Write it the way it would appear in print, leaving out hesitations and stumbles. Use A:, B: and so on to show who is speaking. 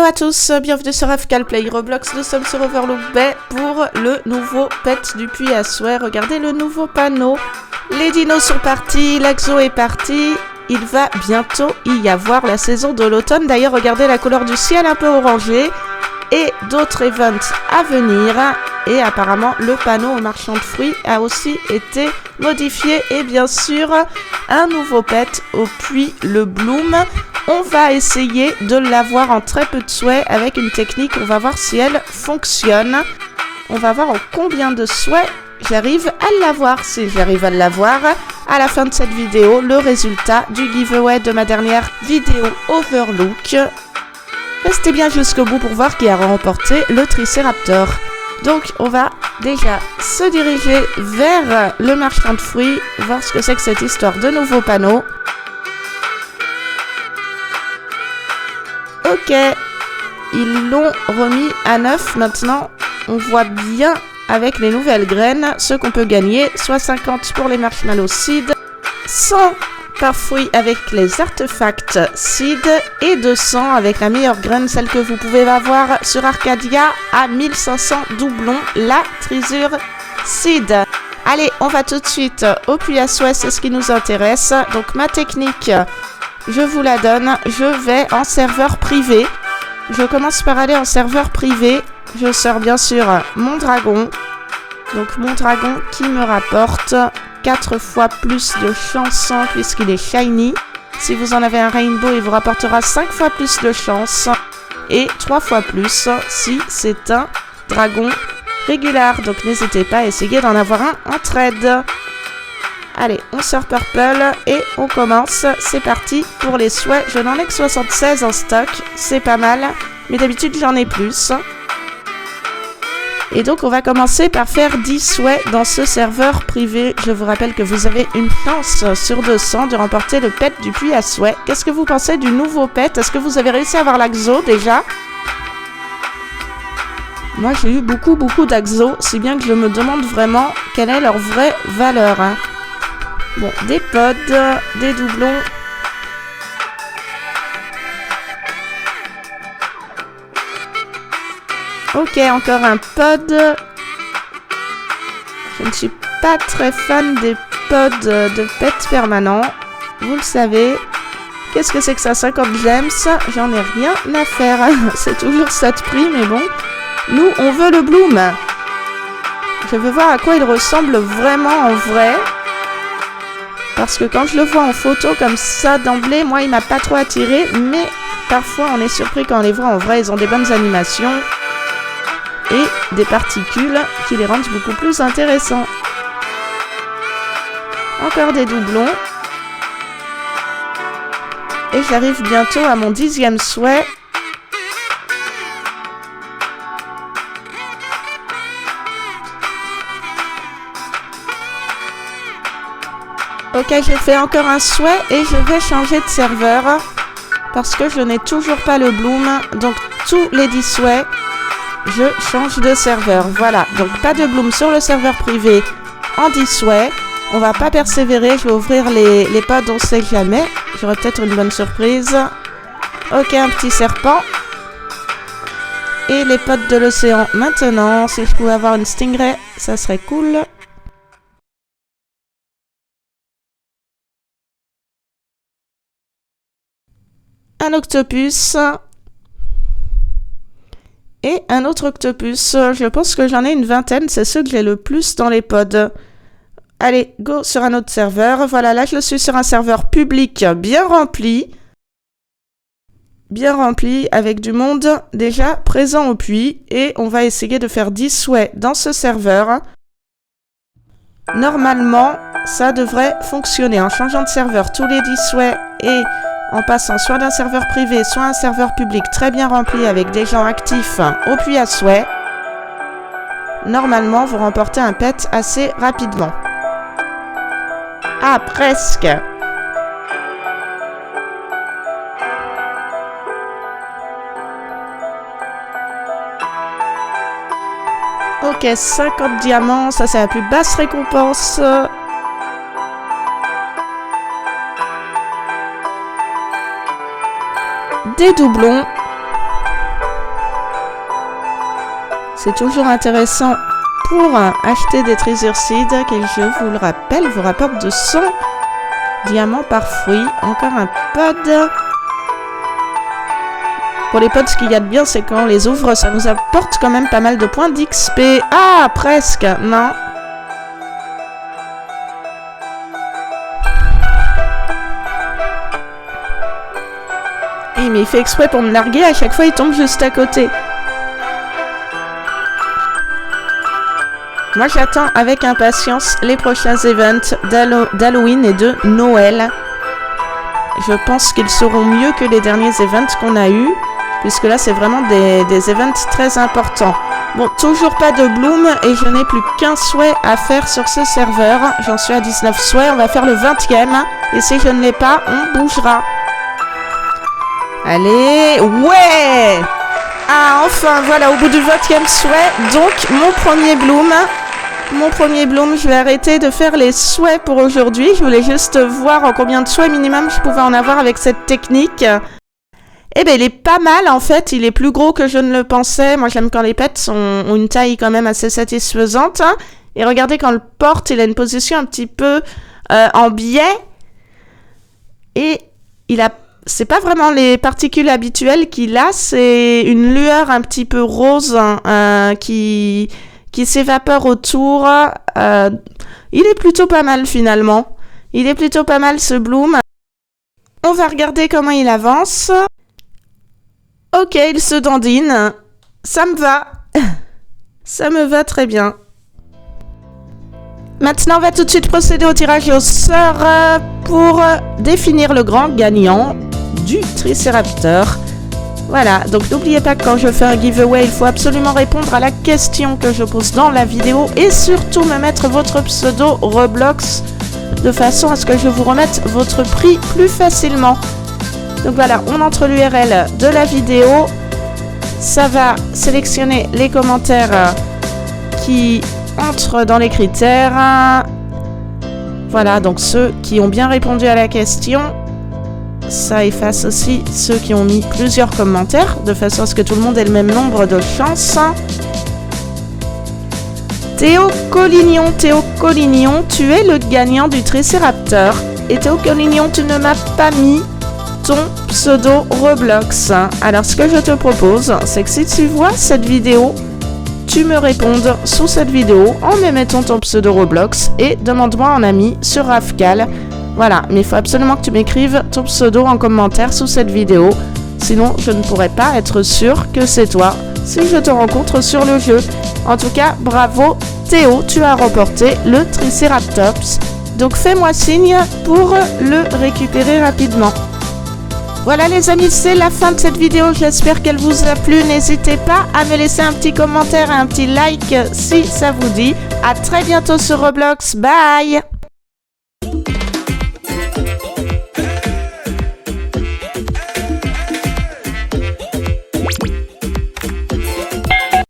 A: Hello à tous, bienvenue sur FK Play Roblox, nous sommes sur Overlook Bay pour le nouveau pet du puits à souhait. Regardez le nouveau panneau, les dinos sont partis, l'Axo est parti, il va bientôt y avoir la saison de l'automne. D'ailleurs, regardez la couleur du ciel un peu orangé et d'autres events à venir. Et apparemment, le panneau au marchand de fruits a aussi été modifié. Et bien sûr, un nouveau pet au puits, le Bloom. On va essayer de l'avoir en très peu de souhaits avec une technique. On va voir si elle fonctionne. On va voir en combien de souhaits j'arrive à l'avoir. Si j'arrive à l'avoir, à la fin de cette vidéo, le résultat du giveaway de ma dernière vidéo Overlook. Restez bien jusqu'au bout pour voir qui a remporté le Triceraptor. Donc, on va déjà se diriger vers le marchand de fruits, voir ce que c'est que cette histoire de nouveaux panneaux. Ok, ils l'ont remis à neuf maintenant. On voit bien avec les nouvelles graines ce qu'on peut gagner. Soit 50 pour les marshmallows seed, 100 par fruit avec les artefacts seed et 200 avec la meilleure graine, celle que vous pouvez avoir sur Arcadia à 1500 doublons, la Trisure seed. Allez, on va tout de suite au puits à souhait, c'est ce qui nous intéresse. Donc ma technique, je vous la donne, je vais en serveur privé. Je commence par aller en serveur privé. Je sors bien sûr mon dragon. Donc mon dragon qui me rapporte 4 fois plus de chance puisqu'il est shiny. Si vous en avez un rainbow, il vous rapportera 5 fois plus de chance. Et 3 fois plus si c'est un dragon régulier. Donc n'hésitez pas à essayer d'en avoir un en trade. Allez, on sort Purple et on commence. C'est parti pour les souhaits. Je n'en ai que 76 en stock. C'est pas mal. Mais d'habitude, j'en ai plus. Et donc, on va commencer par faire 10 souhaits dans ce serveur privé. Je vous rappelle que vous avez une chance sur 200 de remporter le pet du puits à souhait. Qu'est-ce que vous pensez du nouveau pet? Est-ce que vous avez réussi à avoir l'Axo déjà? Moi, j'ai eu beaucoup d'Axo, si bien que je me demande vraiment quelle est leur vraie valeur. Bon, des pods, des doublons. Ok, encore un pod. Je ne suis pas très fan des pods de pets permanents. Vous le savez. Qu'est-ce que c'est que ça? 50 gems. J'en ai rien à faire. C'est toujours ça de prix, mais bon. Nous, on veut le Bloom. Je veux voir à quoi il ressemble vraiment en vrai. Parce que quand je le vois en photo comme ça d'emblée, moi il m'a pas trop attiré. Mais parfois on est surpris quand on les voit en vrai. Ils ont des bonnes animations. Et des particules qui les rendent beaucoup plus intéressants. Encore des doublons. Et j'arrive bientôt à mon 10e souhait. Ok, j'ai fait encore un souhait et je vais changer de serveur. Parce que je n'ai toujours pas le Bloom. Donc tous les 10 souhaits, je change de serveur. Voilà, donc pas de Bloom sur le serveur privé en 10 souhaits. On va pas persévérer, je vais ouvrir les pods, on sait jamais. J'aurai peut-être une bonne surprise. Ok, un petit serpent. Et les pods de l'océan maintenant. Si je pouvais avoir une stingray, ça serait cool. Un octopus. Et un autre octopus. Je pense que j'en ai une vingtaine. C'est ceux que j'ai le plus dans les pods. Allez, go sur un autre serveur. Voilà, là je suis sur un serveur public bien rempli. Bien rempli avec du monde déjà présent au puits. Et on va essayer de faire 10 souhaits dans ce serveur. Normalement, ça devrait fonctionner. En changeant de serveur tous les 10 souhaits et en passant soit d'un serveur privé, soit un serveur public très bien rempli avec des gens actifs au puits à souhait, normalement, vous remportez un pet assez rapidement. Ah, presque. Ok, 50 diamants, ça c'est la plus basse récompense. Des doublons. C'est toujours intéressant pour acheter des treasure seeds qui, je vous le rappelle, vous rapportent de 100 diamants par fruit. Encore un pod. Pour les pods, ce qu'il y a de bien, c'est quand on les ouvre, ça nous apporte quand même pas mal de points d'XP. Ah, presque. Non. Et mais il fait exprès pour me larguer, à chaque fois il tombe juste à côté. Moi j'attends avec impatience les prochains events d'Halloween et de Noël. Je pense qu'ils seront mieux que les derniers events qu'on a eus, puisque là c'est vraiment des events très importants. Bon, toujours pas de bloom et je n'ai plus qu'un souhait à faire sur ce serveur. J'en suis à 19 souhaits, on va faire le 20e. Et si je ne l'ai pas, on bougera. Allez, ouais! Ah, enfin, voilà, au bout du 20e souhait, donc mon premier bloom. Mon premier bloom, je vais arrêter de faire les souhaits pour aujourd'hui. Je voulais juste voir en combien de souhaits minimum je pouvais en avoir avec cette technique. Eh bien, il est pas mal, en fait. Il est plus gros que je ne le pensais. Moi, j'aime quand les pets ont une taille quand même assez satisfaisante. Hein. Et regardez, quand le porte, il a une position un petit peu en biais. Et c'est pas vraiment les particules habituelles qu'il a. C'est une lueur un petit peu rose qui s'évapore autour. Il est plutôt pas mal, finalement. Il est plutôt pas mal, ce bloom. On va regarder comment il avance. Ok, il se dandine. Ça me va. Ça me va très bien. Maintenant, on va tout de suite procéder au tirage au sort pour définir le grand gagnant du Triceraptor. Voilà, donc n'oubliez pas que quand je fais un giveaway, il faut absolument répondre à la question que je pose dans la vidéo et surtout me mettre votre pseudo Roblox de façon à ce que je vous remette votre prix plus facilement. Donc voilà, on entre l'URL de la vidéo. Ça va sélectionner les commentaires qui entrent dans les critères. Voilà, donc ceux qui ont bien répondu à la question. Ça efface aussi ceux qui ont mis plusieurs commentaires, de façon à ce que tout le monde ait le même nombre de chances. Théo Collignon, tu es le gagnant du Triceraptor. Et Théo Collignon, tu ne m'as pas mis ton pseudo Roblox. Alors ce que je te propose, c'est que si tu vois cette vidéo, tu me répondes sous cette vidéo en me mettant ton pseudo Roblox et demande-moi en ami sur Rafcal. Voilà, mais il faut absolument que tu m'écrives ton pseudo en commentaire sous cette vidéo. Sinon, je ne pourrais pas être sûr que c'est toi si je te rencontre sur le jeu. En tout cas, bravo Théo, tu as remporté le Triceratops. Donc fais-moi signe pour le récupérer rapidement. Voilà les amis, c'est la fin de cette vidéo. J'espère qu'elle vous a plu. N'hésitez pas à me laisser un petit commentaire et un petit like si ça vous dit. À très bientôt sur Roblox. Bye!